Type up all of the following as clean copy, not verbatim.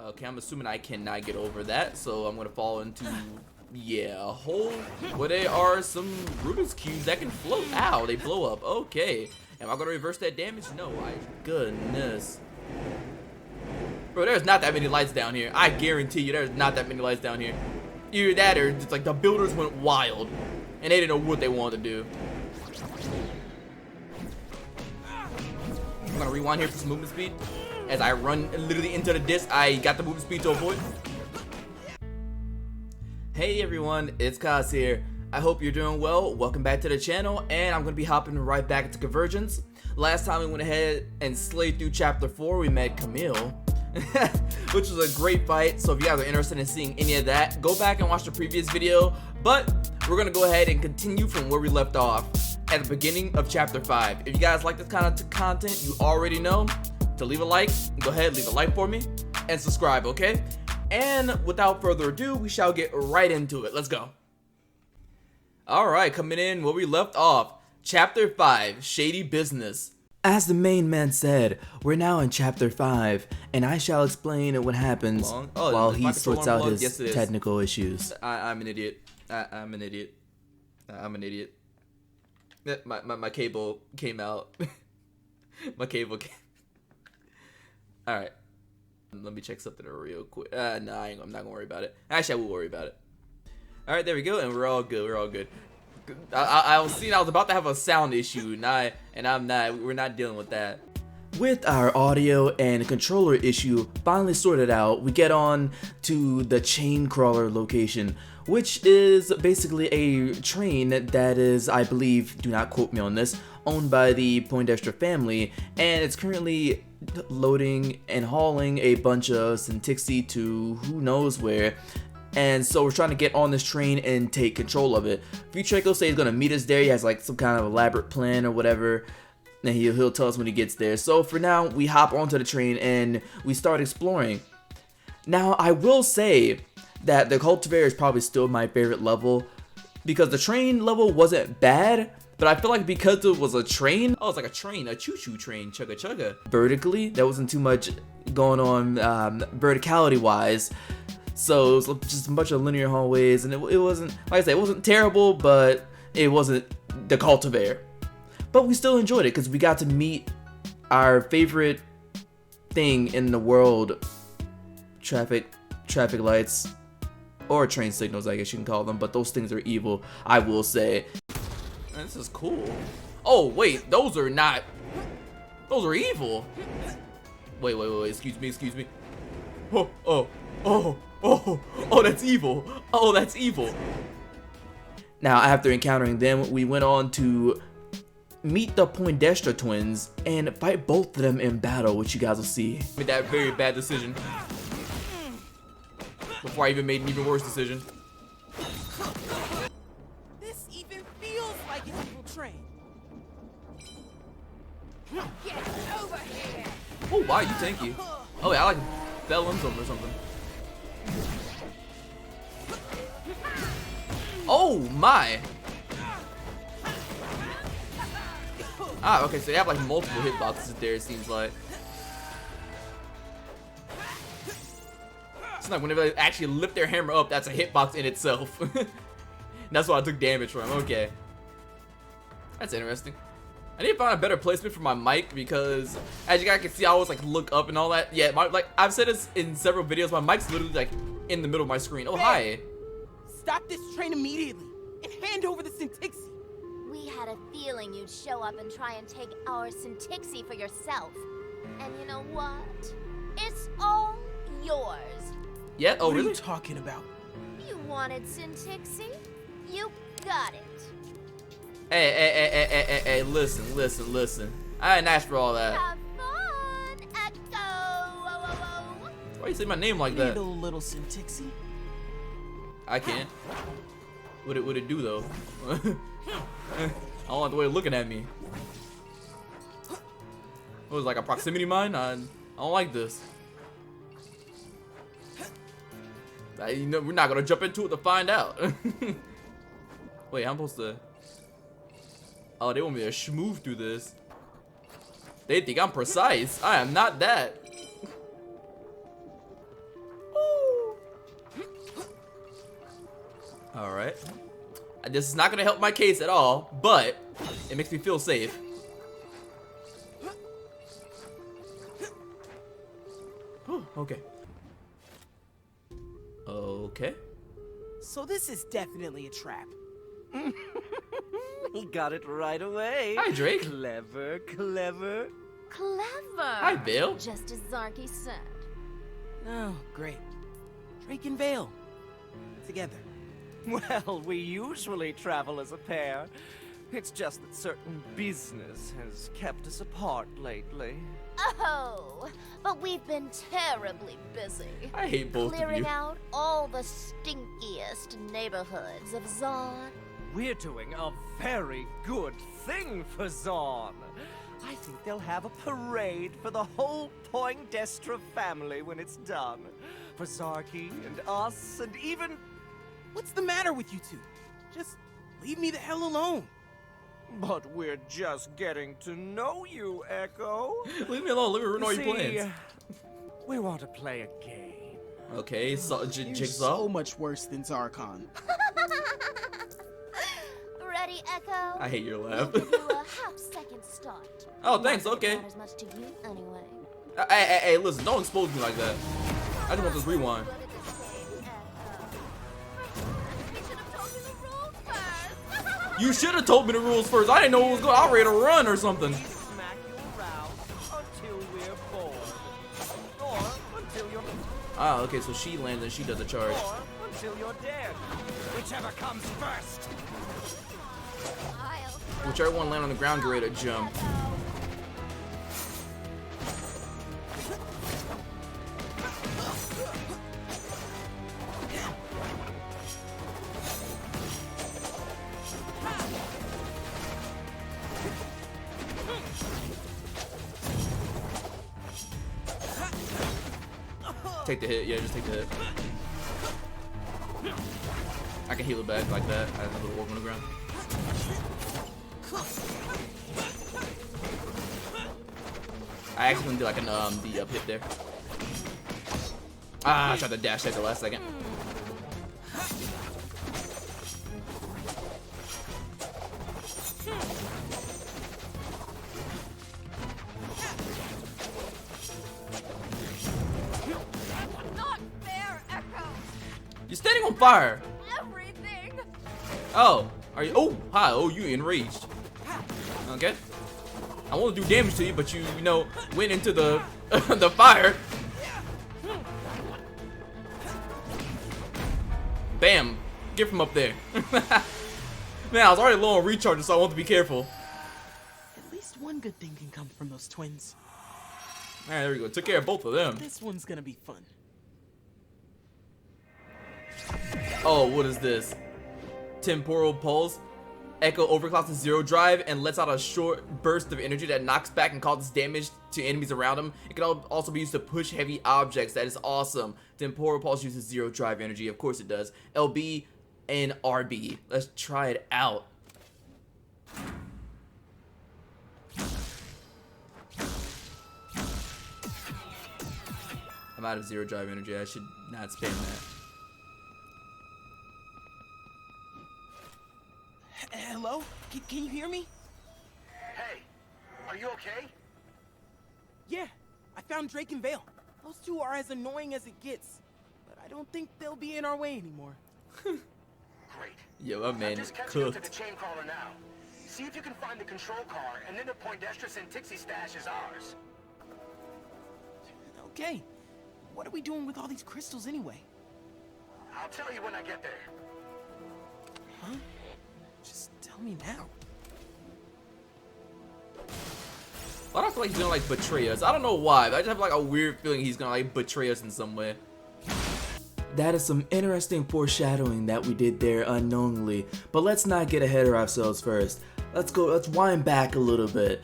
Okay, I'm assuming I cannot get over that, so I'm gonna fall into, yeah, a hole where there are some Rubik's Cubes that can float. Ow, they blow up. Okay. Am I gonna reverse that damage? No, goodness. Bro, there's not that many lights down here. I guarantee you there's not that many lights down here. Either that or it's like the builders went wild and they didn't know what they wanted to do. I'm gonna rewind here for some movement speed. As I run literally into the disc, I got the movement speed to avoid. Hey everyone, it's Kaz here. I hope you're doing well. Welcome back to the channel, and I'm gonna be hopping right back into Convergence. Last time we went ahead and slayed through chapter 4, we met Camille, which was a great fight. So if you guys are interested in seeing any of that, go back and watch the previous video. But we're gonna go ahead and continue from where we left off at the beginning of chapter 5. If you guys like this kind of content, you already know to leave a like. Go ahead, leave a like for me, and subscribe, okay? And without further ado, we shall get right into it. Let's go. Alright, coming in where we left off. Chapter 5, Shady Business. As the main man said, we're now in chapter 5, and I shall explain what happens while he sorts out his technical issues. I'm an idiot. I'm an idiot. I'm an idiot. My cable came out. My cable came. Alright. Let me check something real quick. No, I'm not gonna worry about it. Actually, I will worry about it. Alright, there we go, and we're all good. We're all good. I was about to have a sound issue, and I'm not. We're not dealing with that. With our audio and controller issue finally sorted out, we get on to the Chaincrawler location, which is basically a train that is, I believe, do not quote me on this, owned by the Poindexter family, and it's currently loading and hauling a bunch of Syntixi to who knows where. And so we're trying to get on this train and take control of it. Futraco says he's gonna meet us there. He has like some kind of elaborate plan or whatever. And he'll tell us when he gets there. So for now, we hop onto the train and we start exploring. Now, I will say that the cultivator is probably still my favorite level, because the train level wasn't bad, but I feel like because it was a train, oh, it's like a train, a choo-choo train, chugga chugga. Vertically, there wasn't too much going on verticality-wise. So it was just a bunch of linear hallways, and it wasn't, like I said, it wasn't terrible, but it wasn't the cultivator. But we still enjoyed it because we got to meet our favorite thing in the world, traffic lights, or train signals, I guess you can call them, but those things are evil, I will say. Man, this is cool. Oh wait, those are not, those are evil. Wait, excuse me. Oh, that's evil. Oh, that's evil. Now, after encountering them, we went on to meet the Poindexter twins and fight both of them in battle, which you guys will see. Made that very bad decision before I even made an even worse decision. This even feels like an evil train. Get over here. Oh, wow, you tanky. Oh, yeah, I like fell into him or something. Oh my! Ah, okay, so they have like multiple hitboxes there, it seems like. It's like whenever they actually lift their hammer up, that's a hitbox in itself. That's why I took damage from. Okay. That's interesting. I need to find a better placement for my mic, because as you guys can see, I always like look up and all that. Yeah, like I've said this in several videos, my mic's literally like in the middle of my screen. Oh, hi. Stop this train immediately and hand over the Syntixi. We had a feeling you'd show up and try and take our Syntixi for yourself. And you know what? It's all yours. Yeah? Oh, really? What are you talking about? You wanted Syntixi? You got it. Hey, listen. I didn't ask for all that. Have fun, Ekko. Why you say my name like that? Need a little Syntixi. I can't. What it do though? I don't like the way you're looking at me. What was it, like a proximity mine? I don't like this. You know, we're not gonna jump into it to find out. Wait, I'm supposed to. Oh, they want me to schmooze through this. They think I'm precise. I am not that. Alright. This is not gonna help my case at all, but it makes me feel safe. Okay. Okay. So this is definitely a trap. He got it right away. Hi, Drake. Clever, clever. Clever. Hi, Vale. Just as Zarky said. Oh, great. Drake and Vale. Together. Well, we usually travel as a pair. It's just that certain business has kept us apart lately. Oh, but we've been terribly busy. I hate both of Clearing you. out all the stinkiest neighborhoods of Zon. We're doing a very good thing for Zon. I think they'll have a parade for the whole Poindexter family when it's done. For Zarky and us and even... What's the matter with you two? Just leave me the hell alone. But we're just getting to know you, Ekko. Leave me alone. Let me ruin all your See, plans. we want to play a game. Okay, so You're Jigsaw. so much worse than Zarkon. Ready, Ekko? I hate your We'll laugh. give you a half-second start. Oh, thanks. Not that Okay. It matters much to you, anyway. Hey, listen, don't expose me like that. I just want this rewind. Good at this game, Ekko. You should have told me the rules first. You should have told me the rules first. I didn't know what was going on. I was ready to run or something. Smack you around until we're bored. Or until you're... Ah, okay, so she lands and she does the charge. Or until you're dead. Whichever comes first. Whichever one land on the ground, you're ready to jump. Take the hit, yeah, just take the hit. I can heal it back like that. I have a little orb on the ground. I accidentally did like an the up hit there. Ah, I tried to dash at the last second. Not fair, Ekko. You're standing on fire. Everything. Oh, are you? Oh, hi. Oh, you enraged. Okay. I want to do damage to you, but you know, went into the the fire. Bam! Get from up there. Man, I was already low on recharges, so I want to be careful. At least one good thing can come from those twins. All right, there we go. Took care of both of them. This one's gonna be fun. Oh, what is this? Temporal pulse. Ekko overclocks to zero drive and lets out a short burst of energy that knocks back and causes damage to enemies around him. It can also be used to push heavy objects. That is awesome. Temporal pulse uses zero drive energy. Of course it does. LB and RB. Let's try it out. I'm out of zero drive energy. I should not spam that. Hello? Can you hear me? Hey, are you okay? Yeah, I found Drake and Vale. Those two are as annoying as it gets. But I don't think they'll be in our way anymore. Great. Yo, my man I'm just catching up to the cooked. Chaincrawler now. See if you can find the control car, and then the Poindexter Tixie stash is ours. Okay. What are we doing with all these crystals anyway? I'll tell you when I get there. Huh? Just tell me now. Why do I feel like he's gonna like betray us? I don't know why, but I just have like a weird feeling he's gonna like betray us in some way. That is some interesting foreshadowing that we did there unknowingly, but let's not get ahead of ourselves first. Let's wind back a little bit.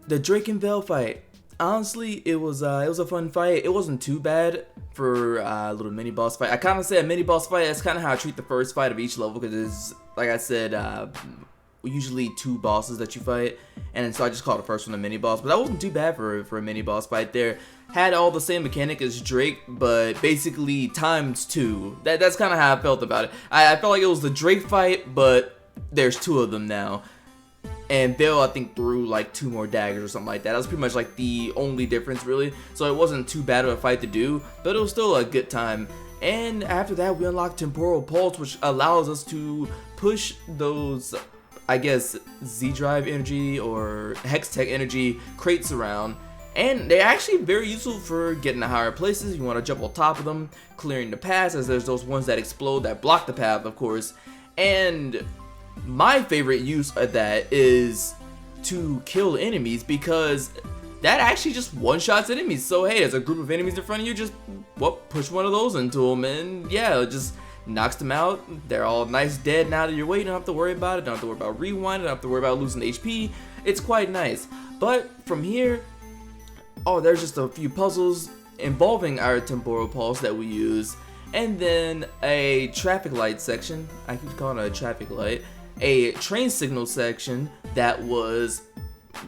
The Drake and Vale fight. Honestly, it was a fun fight. It wasn't too bad for a little mini boss fight. I kind of say a mini boss fight. That's kind of how I treat the first fight of each level because it's like I said, usually 2 bosses that you fight, and so I just called the first one a mini boss, but that wasn't too bad for a mini boss fight there. Had all the same mechanic as Drake, but basically ×2. That's kind of how I felt about it. I felt like it was the Drake fight, but there's 2 of them now. And Bill, I think, threw like 2 more daggers or something like that. That was pretty much like the only difference, really. So it wasn't too bad of a fight to do, but it was still a good time. And after that, we unlocked Temporal Pulse, which allows us to push those, I guess, Z-Drive energy or Hextech energy crates around. And they're actually very useful for getting to higher places. You want to jump on top of them, clearing the paths, as there's those ones that explode that block the path, of course. And my favorite use of that is to kill enemies, because that actually just one-shots enemies. So hey, there's a group of enemies in front of you, just push one of those into them, and yeah, it just knocks them out. They're all nice dead now that you're waiting. You don't have to worry about it, don't have to worry about rewinding, don't have to worry about losing HP. It's quite nice. But from here, there's just a few puzzles involving our Temporal Pulse that we use, and then a traffic light section. I keep calling it a traffic light. A train signal section that was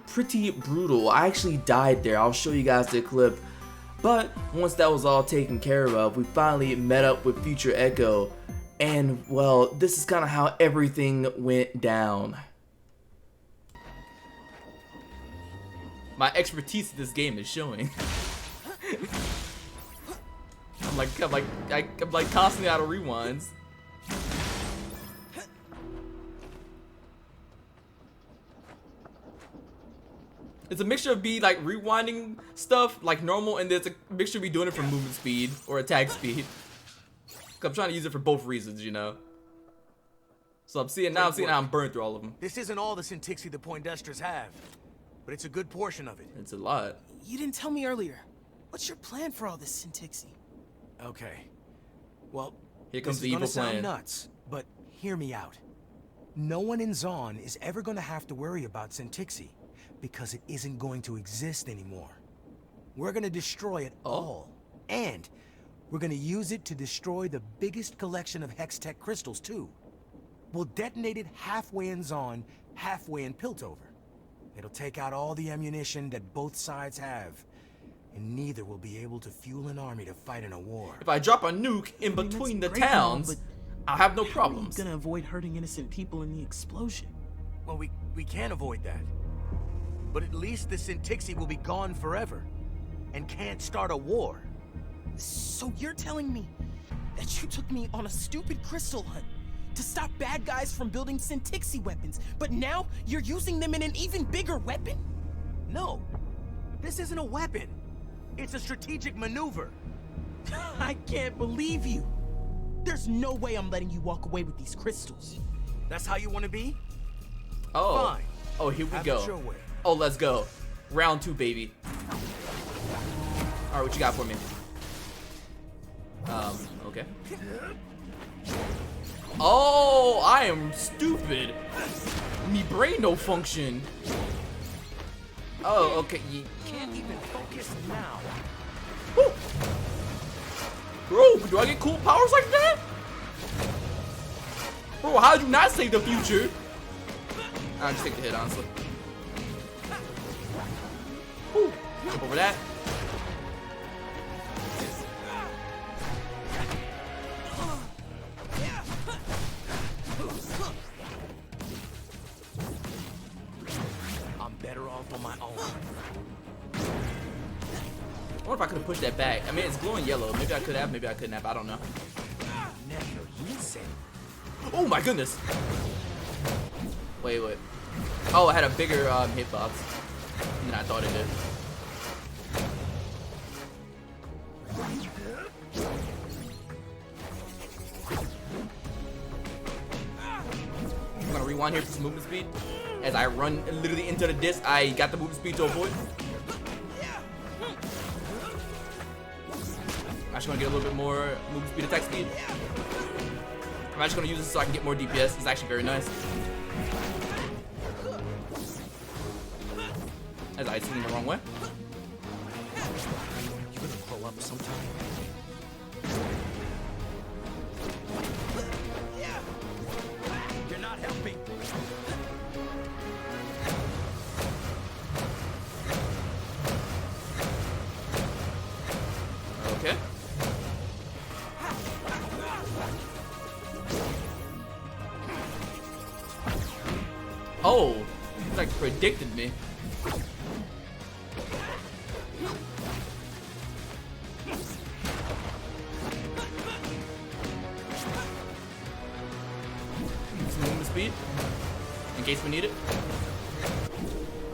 pretty brutal. I actually died there. I'll show you guys the clip. But once that was all taken care of, we finally met up with future Ekko. And well, this is kind of how everything went down. My expertise in this game is showing. I'm like constantly out of rewinds. It's a mixture of me like rewinding stuff like normal, and there's a mixture of me doing it for movement speed or attack speed. I'm trying to use it for both reasons, you know. So I'm seeing how I'm burned through all of them. This isn't all the Syntixi the Poindexters have, but it's a good portion of it. It's a lot. You didn't tell me earlier. What's your plan for all this Syntixi? Okay. Well, here comes this the is evil gonna plan. Sound nuts, but hear me out. No one in Zaun is ever gonna have to worry about Syntixi, because it isn't going to exist anymore. We're gonna destroy it all, and we're gonna use it to destroy the biggest collection of Hextech crystals too. We'll detonate it halfway in Zaun, halfway in Piltover. It'll take out all the ammunition that both sides have, and neither will be able to fuel an army to fight in a war. If I drop a nuke in between the towns, I'll have no problems. How are you gonna avoid hurting innocent people in the explosion? Well, we can't avoid that. But at least the Syntixi will be gone forever, and can't start a war. So you're telling me that you took me on a stupid crystal hunt to stop bad guys from building Syntixi weapons, but now you're using them in an even bigger weapon? No, this isn't a weapon. It's a strategic maneuver. I can't believe you. There's no way I'm letting you walk away with these crystals. That's how you want to be? Oh, Fine. Oh, here we Have go. it your way. Oh, let's go. Round 2, baby. All right, what you got for me? Okay. Oh, I am stupid. Me brain no function. Oh, okay. You Can't even focus now. Woo. Bro, do I get cool powers like that? Bro, how'd you not save the future? I'll just take the hit, honestly. Woo. Jump over that. I'm better off on my own. I wonder if I could have pushed that back. I mean, it's glowing yellow. Maybe I could have, maybe I couldn't have. I don't know. Never listen. Oh my goodness. Wait. Oh, I had a bigger hitbox than I thought it did. I'm gonna rewind here for some movement speed. As I run literally into the disc, I got the movement speed to avoid. I'm just gonna get a little bit more movement speed, attack speed. I'm just gonna use this so I can get more DPS. It's actually very nice. As I swing the wrong way. You gonna grow up sometime? You're not helping. Okay. Oh, it's like predicted me. Some movement speed in case we need it.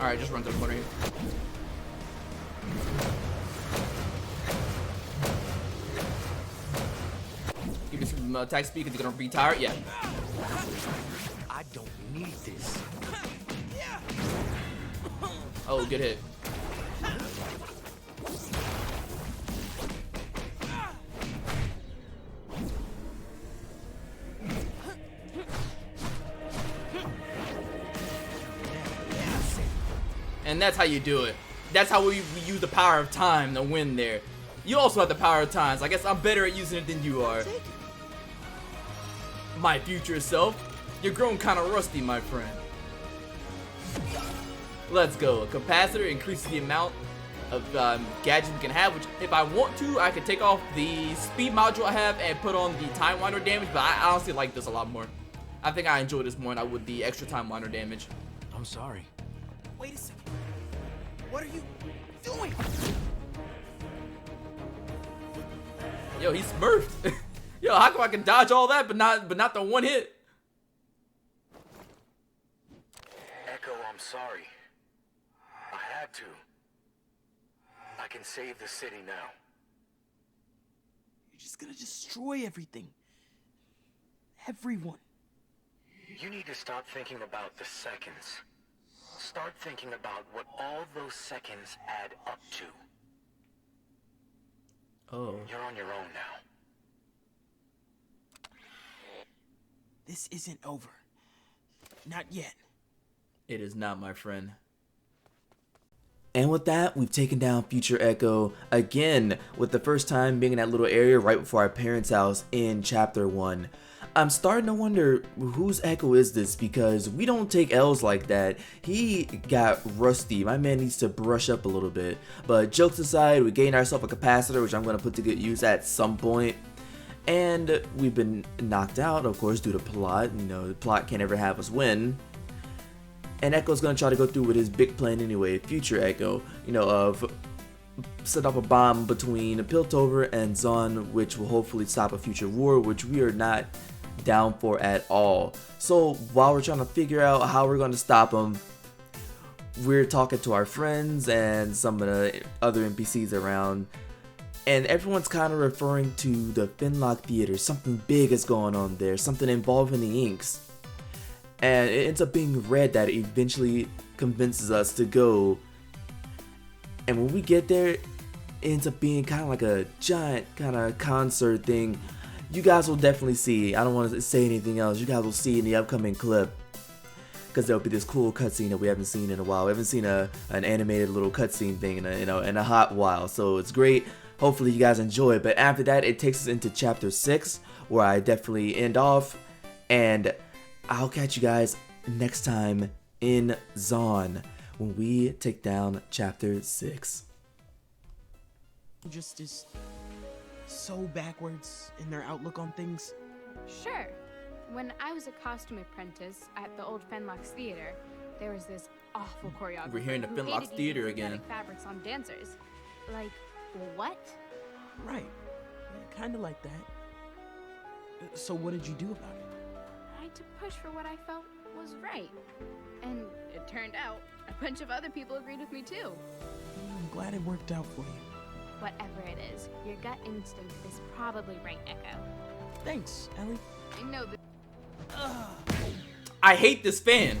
All right, just run to the corner here. Give me some attack speed because you're gonna retire. Yeah. I don't need this. Oh, good hit. And that's how you do it. That's how we use the power of time to win there. You also have the power of time, so I guess I'm better at using it than you are. My future self, you're growing kind of rusty, my friend. Let's go. A capacitor increases the amount of gadgets we can have, which if I want to, I could take off the speed module I have and put on the time winder damage, but I honestly like this a lot more. I think I enjoy this more than I would the extra time winder damage. I'm sorry. Wait a second. What are you doing? Yo, he smurfed. Yo, how come I can dodge all that but not the one hit? Ekko, I'm sorry. I had to. I can save the city now. You're just gonna destroy everything. Everyone. You need to stop thinking about the seconds. Start thinking about what all those seconds add up to. Oh. You're on your own now. This isn't over. Not yet. It is not, my friend. And with that, we've taken down future Ekko again, with the first time being in that little area right before our parents' house in chapter 1. I'm starting to wonder whose Ekko is this, because we don't take L's like that. He got rusty. My man needs to brush up a little bit. But jokes aside, we gained ourselves a capacitor, which I'm going to put to good use at some point. And we've been knocked out, of course, due to plot. You know, the plot can't ever have us win. And Ekko's going to try to go through with his big plan anyway, future Ekko, you know, of set up a bomb between Piltover and Zaun, which will hopefully stop a future war, which we are not down for at all. So while we're trying to figure out how we're going to stop him, we're talking to our friends and some of the other NPCs around, and everyone's kind of referring to the Finlock Theater. Something big is going on there, something involving the inks. And it ends up being Red that eventually convinces us to go. And when we get there, it ends up being kind of like a giant kind of concert thing. You guys will definitely see. I don't want to say anything else. You guys will see in the upcoming clip, because there'll be this cool cutscene that we haven't seen in a while. We haven't seen an animated little cutscene thing in a hot while. So it's great. Hopefully you guys enjoy it. But after that, it takes us into chapter 6, where I definitely end off. And I'll catch you guys next time in Zaun when we take down chapter 6. Just is so backwards in their outlook on things. Sure. When I was a costume apprentice at the old Fenlock's Theater, there was this awful choreographer. We're here in the who Fenlock's hated Theater using again. synthetic fabrics on dancers. Like, what? Right. Yeah, kind of like that. So what did you do about it? I had to push for what I felt was right. And it turned out a bunch of other people agreed with me too. I'm glad it worked out for you. Whatever it is, your gut instinct is probably right, Ekko. Thanks, Ellie. I know that. I hate this fan.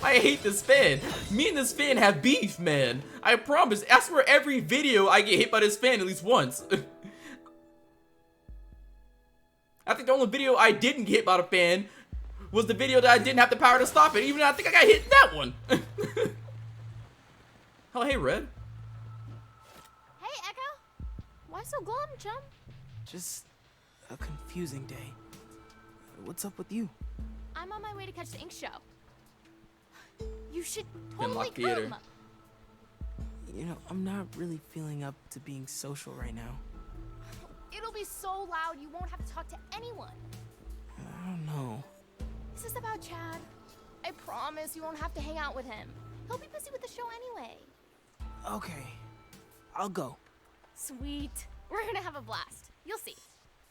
I hate this fan. Me and this fan have beef, man. I promise. I swear every video I get hit by this fan at least once. I think the only video I didn't get hit by the fan was the video that I didn't have the power to stop it. Even though I think I got hit in that one. Oh, hey, Red. Hey, Ekko. Why so glum, chum? Just a confusing day. What's up with you? I'm on my way to catch the ink show. You should Finlock totally Theater. come. You know, I'm not really feeling up to being social right now. It'll be so loud you won't have to talk to anyone. I don't know. This is about Chad. I promise you won't have to hang out with him. He'll be busy with the show anyway. Okay, I'll go. Sweet. We're gonna have a blast. You'll see.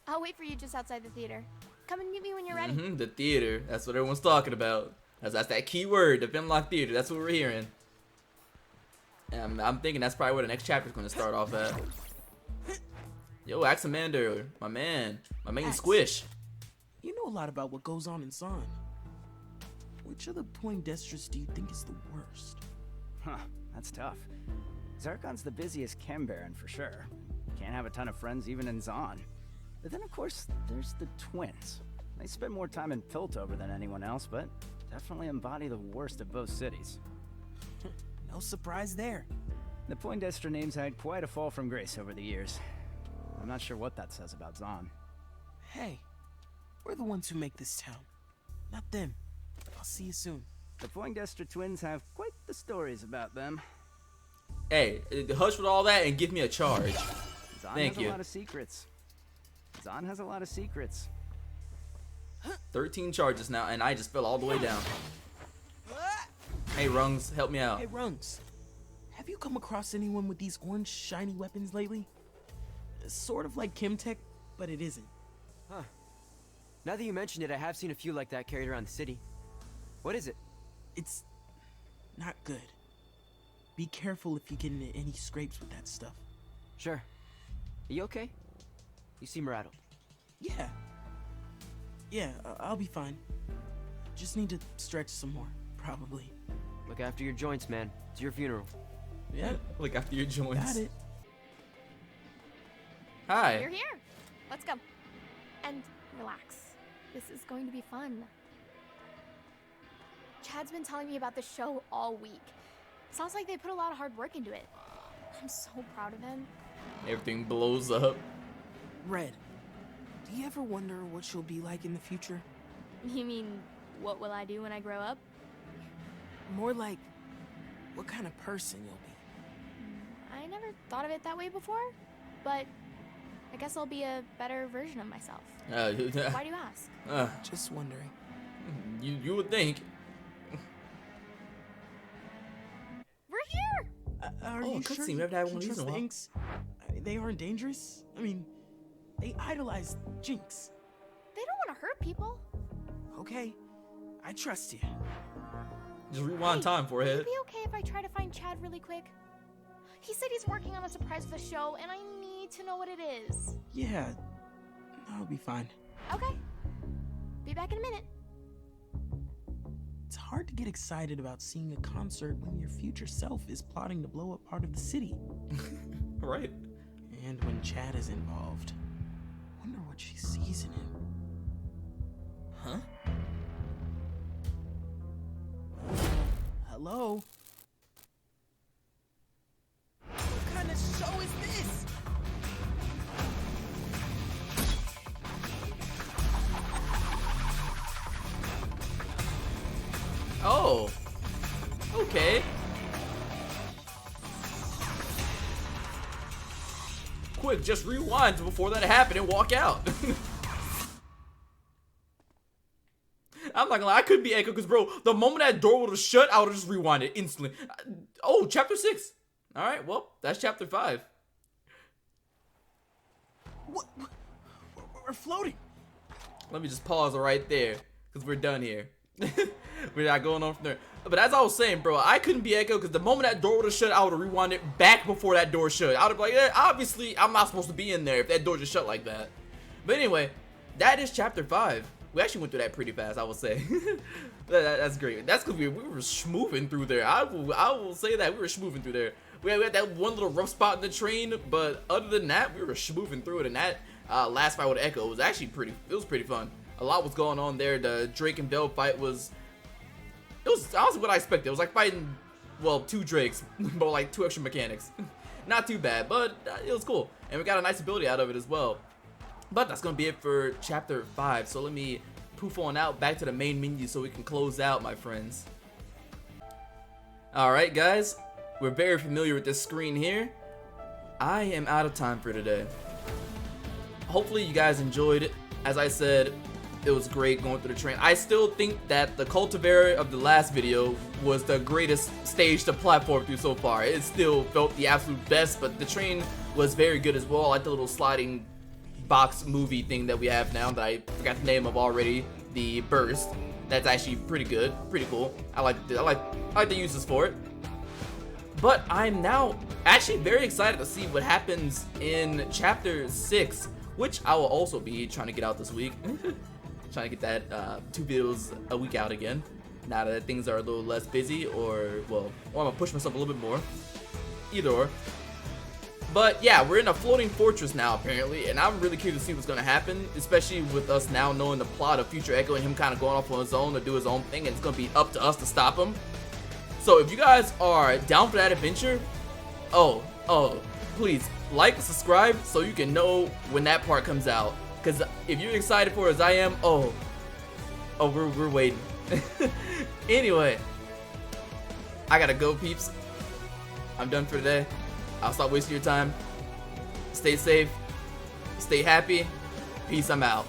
I'll wait for you just outside the theater. Come and meet me when you're ready. The theater. That's what everyone's talking about. That's that key word, the Finlock Theater. That's what we're hearing. And I'm thinking that's probably where the next chapter's going to start off at. Yo, Axamander, my man Squish. You know a lot about what goes on in Zon. Which of the Poindexters do you think is the worst? Huh, that's tough. Zarkon's the busiest chem baron for sure. Can't have a ton of friends even in Zon. But then of course, there's the twins. They spend more time in Piltover than anyone else, but definitely embody the worst of both cities. No surprise there. The Poindexter names had quite a fall from grace over the years. I'm not sure what that says about Zon. Hey, we're the ones who make this town, not them. I'll see you soon. The Poindexter twins have quite the stories about them. Hey, hush with all that and give me a charge. Zon Thank has you. a lot of secrets. Zon has a lot of secrets. 13 charges now, and I just fell all the way down. Hey, Rungs, help me out. Hey, Rungs. Have you come across anyone with these orange shiny weapons lately? Sort of like Chemtech, but it isn't. Huh. Now that you mention it, I have seen a few like that carried around the city. What is it? It's not good. Be careful if you get into any scrapes with that stuff. Sure. Are you okay? You seem rattled. Yeah. Yeah, I'll be fine. Just need to stretch some more, probably. Look after your joints, man. It's your funeral. Yeah. Look after your joints. Got it. Hi. You're here. Let's go. And relax. This is going to be fun. Chad's been telling me about the show all week. Sounds like they put a lot of hard work into it. I'm so proud of him. Everything blows up. Red, do you ever wonder what she'll be like in the future? You mean, what will I do when I grow up? More like, what kind of person you'll be. I never thought of it that way before, but I guess I'll be a better version of myself. Why do you ask? Just wondering. You would think. We're here! Are Oh, you cutscene. sure We you have to have can one of these trust in a the while. Inks? They aren't dangerous? I mean, they idolize Jinx. They don't want to hurt people. Okay, I trust you. Just rewind time, Would forehead. it be okay if I try to find Chad really quick? He said he's working on a surprise for the show, and I need to know what it is. Yeah, that'll be fine. Okay. Be back in a minute. It's hard to get excited about seeing a concert when your future self is plotting to blow up part of the city. Right. And when Chad is involved. Wonder what she sees in him. Huh? Hello? What kind of show is this? Oh. Okay. Quick, just rewind before that happened and walk out. I'm not gonna lie, I could be Ekko, because bro, the moment that door would have shut, I would have just rewinded instantly. Oh, chapter 6. Alright, well, that's chapter 5. What? We're floating. Let me just pause right there, because we're done here. We're not going on from there. But as I was saying, bro, I couldn't be Ekko, because the moment that door would have shut, I would have rewinded back before that door shut. I would have been like, yeah, obviously, I'm not supposed to be in there if that door just shut like that. But anyway, that is chapter 5. We actually went through that pretty fast, I will say. That's great. That's because we were schmooving through there. I will say that we were schmooving through there. We had that one little rough spot in the train, but other than that, we were schmooving through it. And that last fight with Ekko was actually pretty fun. A lot was going on there. The Drake and Bell fight was honestly what I expected. It was like fighting, well, 2 Drakes, but like 2 extra mechanics. Not too bad, but it was cool. And we got a nice ability out of it as well. But that's going to be it for chapter 5. So let me poof on out back to the main menu so we can close out, my friends. Alright, guys. we're very familiar with this screen here. I am out of time for today. Hopefully you guys enjoyed it. As I said, it was great going through the train. I still think that the cultivar of the last video was the greatest stage to platform through so far. It still felt the absolute best, but the train was very good as well. I like the little sliding box movie thing that we have now that I forgot the name of already. The burst. That's actually pretty good, pretty cool. I like the uses for it. But I'm now actually very excited to see what happens in chapter 6, which I will also be trying to get out this week. Trying to get that 2 videos a week out again. Now that things are a little less busy, or well, I'm gonna push myself a little bit more. Either or. But yeah, we're in a floating fortress now apparently, and I'm really curious to see what's gonna happen, especially with us now knowing the plot of future Ekko and him kind of going off on his own to do his own thing, and it's gonna be up to us to stop him. So if you guys are down for that adventure, please like and subscribe so you can know when that part comes out. Because if you're excited for it as I am, we're waiting. Anyway, I gotta go, peeps. I'm done for today. I'll stop wasting your time. Stay safe. Stay happy. Peace, I'm out.